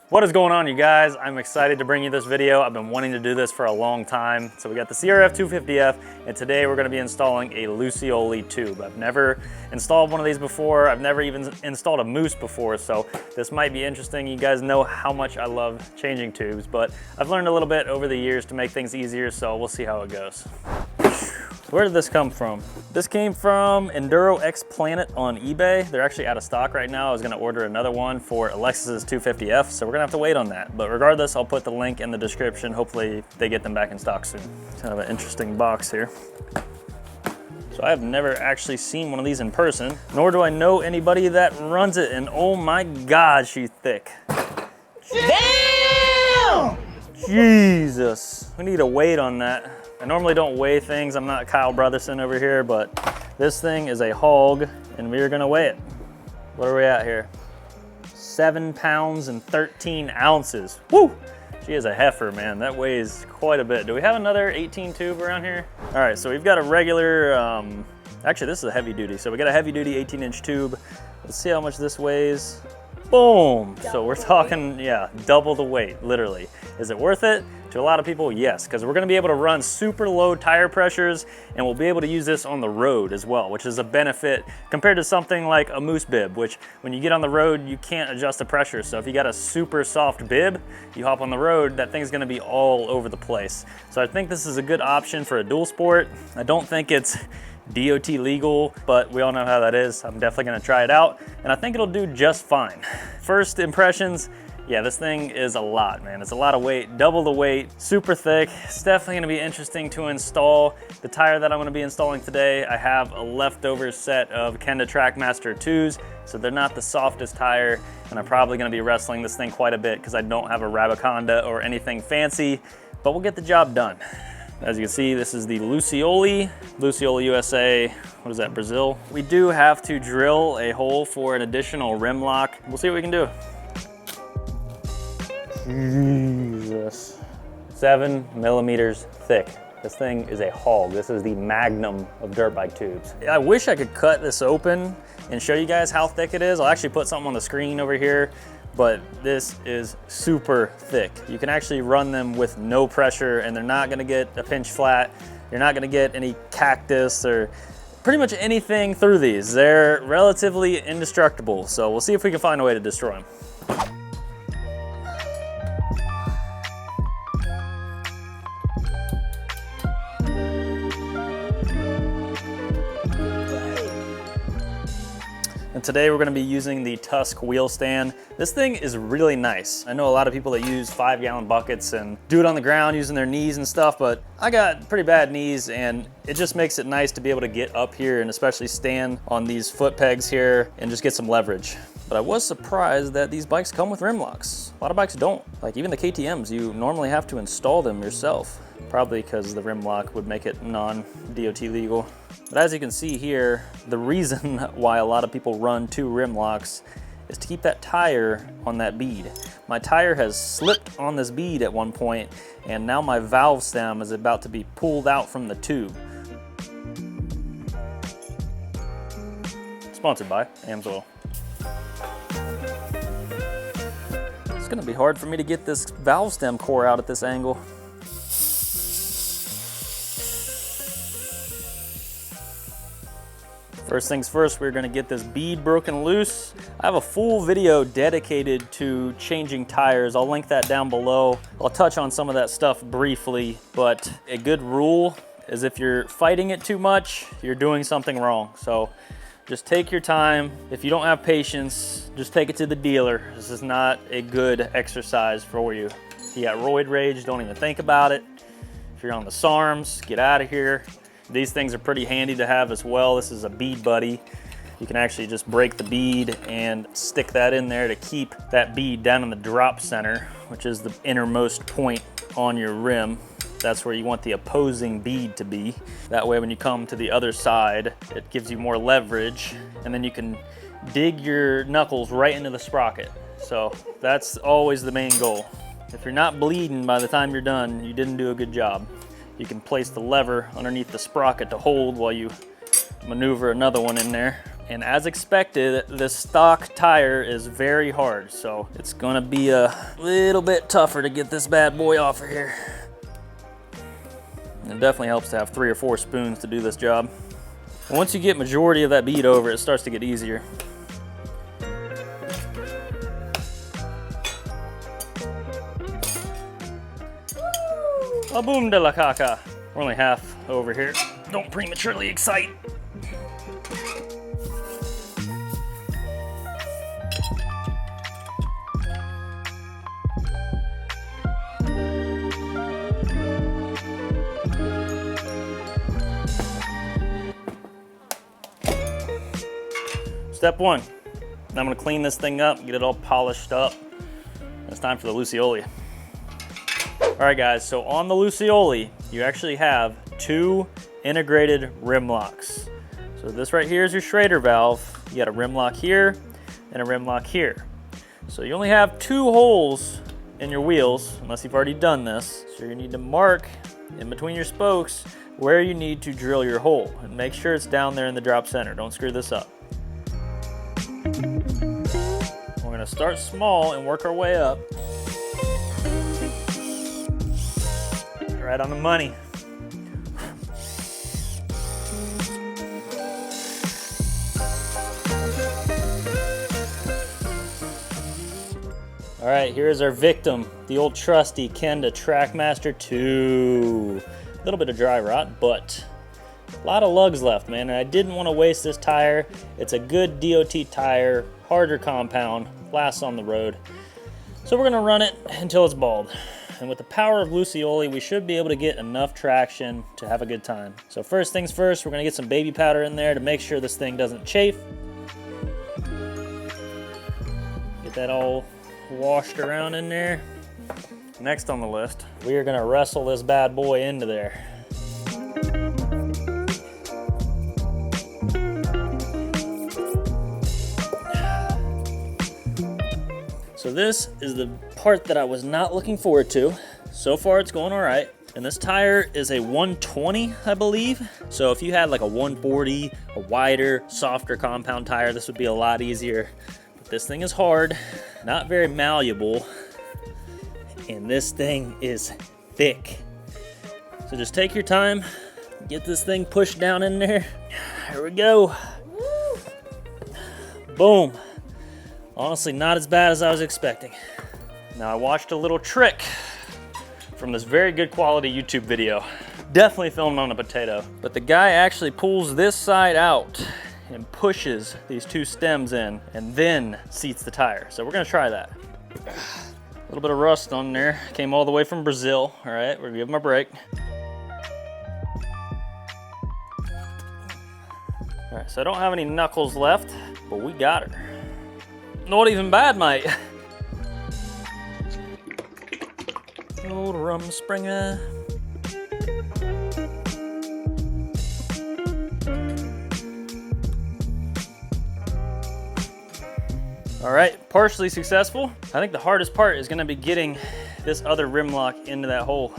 What is going on, you guys? I'm excited to bring you this video. I've been wanting to do this for a long time. So we got the CRF 250F, and today we're gonna be installing a Lucioli tube. I've never installed one of these before. I've never even installed a Mousse before, so this might be interesting. You guys know how much I love changing tubes, but I've learned a little bit over the years to make things easier, so we'll see how it goes. Where did this come from? This came from Enduro X Planet on eBay. They're actually out of stock right now. I was gonna order another one for Alexis's 250F, so we're gonna have to wait on that. But regardless, I'll put the link in the description. Hopefully they get them back in stock soon. Kind of an interesting box here. So I have never actually seen one of these in person, nor do I know anybody that runs it, and oh my God, she's thick. Damn! Jesus, we need a weight on that. I normally don't weigh things. I'm not Kyle Brotherson over here, but this thing is a hog and we're gonna weigh it. What are we at here? 7 pounds and 13 ounces. Woo! She is a heifer, man. That weighs quite a bit. Do we have another 18 tube around here? All right, so we've got a regular, actually this is a heavy duty. So we got a heavy duty 18-inch tube. Let's see how much this weighs. Boom! So we're talking, yeah, double the weight, literally. Is it worth it? To a lot of people, yes, because we're gonna be able to run super low tire pressures, and we'll be able to use this on the road as well, which is a benefit compared to something like a Mousse bib, which when you get on the road, you can't adjust the pressure. So if you got a super soft bib, you hop on the road, that thing's gonna be all over the place. So I think this is a good option for a dual sport. I don't think it's DOT legal, but we all know how that is. I'm definitely gonna try it out, and I think it'll do just fine. First impressions, yeah, this thing is a lot, man. It's a lot of weight, double the weight, super thick. It's definitely gonna be interesting to install. The tire that I'm gonna be installing today, I have a leftover set of Kenda Trackmaster 2s, so they're not the softest tire, and I'm probably gonna be wrestling this thing quite a bit because I don't have a Rabiconda or anything fancy, but we'll get the job done. As you can see, this is the Lucioli USA, what is that, Brazil? We do have to drill a hole for an additional rim lock. We'll see what we can do. Jesus. 7 millimeters thick. This thing is a hog. This is the magnum of dirt bike tubes. I wish I could cut this open and show you guys how thick it is. I'll actually put something on the screen over here, but this is super thick. You can actually run them with no pressure and they're not gonna get a pinch flat. You're not gonna get any cactus or pretty much anything through these. They're relatively indestructible, so we'll see if we can find a way to destroy them. And today we're gonna be using the Tusk wheel stand. This thing is really nice. I know a lot of people that use 5-gallon buckets and do it on the ground using their knees and stuff, but I got pretty bad knees and it just makes it nice to be able to get up here and especially stand on these foot pegs here and just get some leverage. But I was surprised that these bikes come with rim locks. A lot of bikes don't. Like even the KTMs, you normally have to install them yourself. Probably because the rim lock would make it non-DOT legal. But as you can see here, the reason why a lot of people run 2 rim locks is to keep that tire on that bead. My tire has slipped on this bead at one point, and now my valve stem is about to be pulled out from the tube. Sponsored by Amsoil. It's gonna be hard for me to get this valve stem core out at this angle. First things first, we're gonna get this bead broken loose. I have a full video dedicated to changing tires. I'll link that down below. I'll touch on some of that stuff briefly, but a good rule is if you're fighting it too much, you're doing something wrong. So just take your time. If you don't have patience, just take it to the dealer. This is not a good exercise for you. If you got roid rage, don't even think about it. If you're on the SARMs, get out of here. These things are pretty handy to have as well. This is a bead buddy. You can actually just break the bead and stick that in there to keep that bead down in the drop center, which is the innermost point on your rim. That's where you want the opposing bead to be. That way when you come to the other side, it gives you more leverage, and then you can dig your knuckles right into the sprocket. So that's always the main goal. If you're not bleeding by the time you're done, you didn't do a good job. You can place the lever underneath the sprocket to hold while you maneuver another one in there. And as expected, this stock tire is very hard, so it's gonna be a little bit tougher to get this bad boy off of here. It definitely helps to have 3 or 4 spoons to do this job. Once you get majority of that bead over, it starts to get easier. A boom de la caca. We're only half over here. Don't prematurely excite. Step 1, I'm gonna clean this thing up, get it all polished up. It's time for the Lucioli. All right guys, so on the Lucioli, you actually have 2 integrated rim locks. So this right here is your Schrader valve. You got a rim lock here and a rim lock here. So you only have 2 holes in your wheels, unless you've already done this. So you need to mark in between your spokes where you need to drill your hole. And make sure it's down there in the drop center. Don't screw this up. We're gonna start small and work our way up. Right on the money. All right, here's our victim, the old trusty Kenda Trackmaster 2. A little bit of dry rot, but a lot of lugs left, man, and I didn't want to waste this tire. It's a good DOT tire, harder compound, lasts on the road. So we're gonna run it until it's bald. And with the power of Lucioli, we should be able to get enough traction to have a good time. So first things first, we're gonna get some baby powder in there to make sure this thing doesn't chafe. Get that all washed around in there. Next on the list, we are gonna wrestle this bad boy into there. So this is the part that I was not looking forward to. So far it's going all right. And this tire is a 120, I believe. So if you had like a 140, a wider, softer compound tire, this would be a lot easier. But this thing is hard, not very malleable, and this thing is thick. So just take your time, get this thing pushed down in there. Here we go. Boom. Honestly, not as bad as I was expecting. Now I watched a little trick from this very good quality YouTube video. Definitely filmed on a potato. But the guy actually pulls this side out and pushes these 2 stems in and then seats the tire. So we're gonna try that. A little bit of rust on there. Came all the way from Brazil. All right, we're gonna give him a break. All right, so I don't have any knuckles left, but we got her. Not even bad, mate. Old Rumspringa. All right, partially successful. I think the hardest part is gonna be getting this other rim lock into that hole.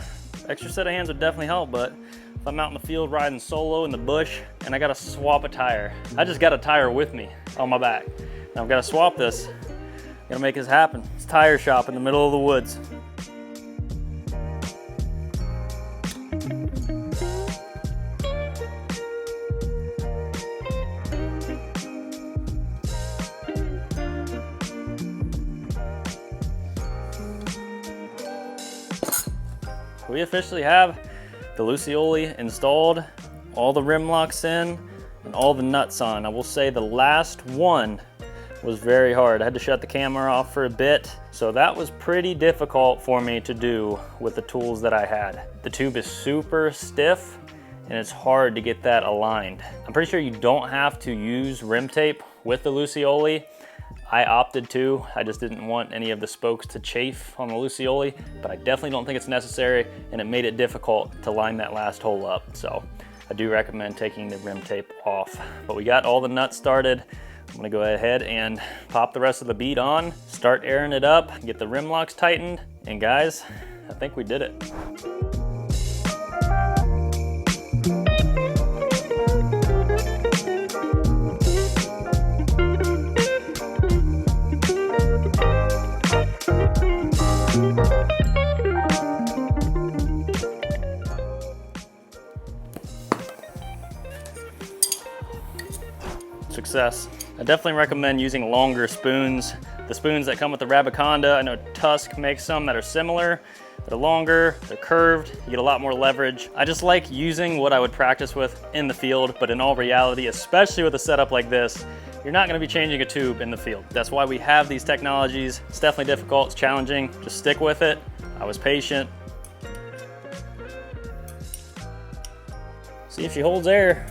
Extra set of hands would definitely help, but if I'm out in the field riding solo in the bush and I gotta swap a tire, I just got a tire with me on my back. Now I've got to swap this. Gotta make this happen. It's tire shop in the middle of the woods. We officially have the Lucioli installed, all the rim locks in, and all the nuts on. I will say the last one was very hard. I had to shut the camera off for a bit, so that was pretty difficult for me to do with the tools that I had. The tube is super stiff and it's hard to get that aligned. I'm pretty sure you don't have to use rim tape with the Lucioli. I opted to. I just didn't want any of the spokes to chafe on the Lucioli, but I definitely don't think it's necessary, and it made it difficult to line that last hole up. So I do recommend taking the rim tape off. But we got all the nuts started. I'm gonna go ahead and pop the rest of the bead on, start airing it up, get the rim locks tightened, and guys, I think we did it. success. I definitely recommend using longer spoons. The spoons that come with the Rabiconda, I know Tusk makes some that are similar. They're longer, they're curved, you get a lot more leverage. I just like using what I would practice with in the field, but in all reality, especially with a setup like this, you're not gonna be changing a tube in the field. That's why we have these technologies. It's definitely difficult, it's challenging. Just stick with it. I was patient. See if she holds air.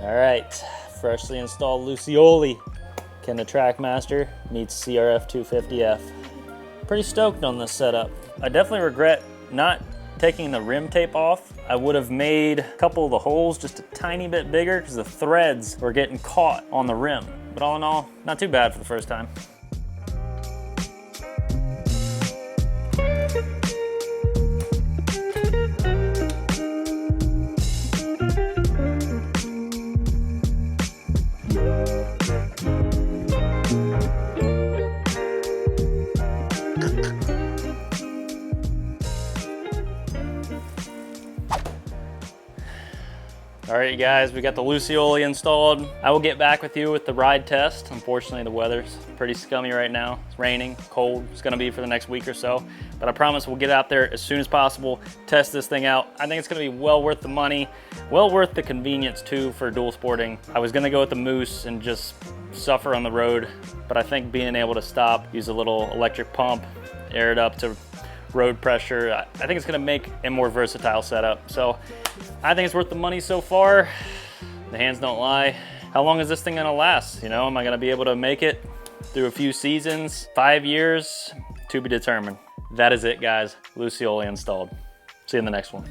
All right, freshly installed Lucioli Kenda Trackmaster meets CRF 250F. Pretty stoked on this setup. I definitely regret not taking the rim tape off. I would have made a couple of the holes just a tiny bit bigger because the threads were getting caught on the rim. But all in all, not too bad for the first time. All right, you guys, we got the Lucioli installed. I will get back with you with the ride test. Unfortunately, the weather's pretty scummy right now. It's raining, cold. It's gonna be for the next week or so. But I promise we'll get out there as soon as possible, test this thing out. I think it's gonna be well worth the money, well worth the convenience too for dual sporting. I was gonna go with the Mousse and just suffer on the road, but I think being able to stop, use a little electric pump, air it up to road pressure, I think it's gonna make a more versatile setup. So I think it's worth the money so far. The hands don't lie. How long is this thing gonna last? You know, am I gonna be able to make it through a few seasons, 5 years? To be determined. That is it, guys. Lucioli installed. See you in the next one.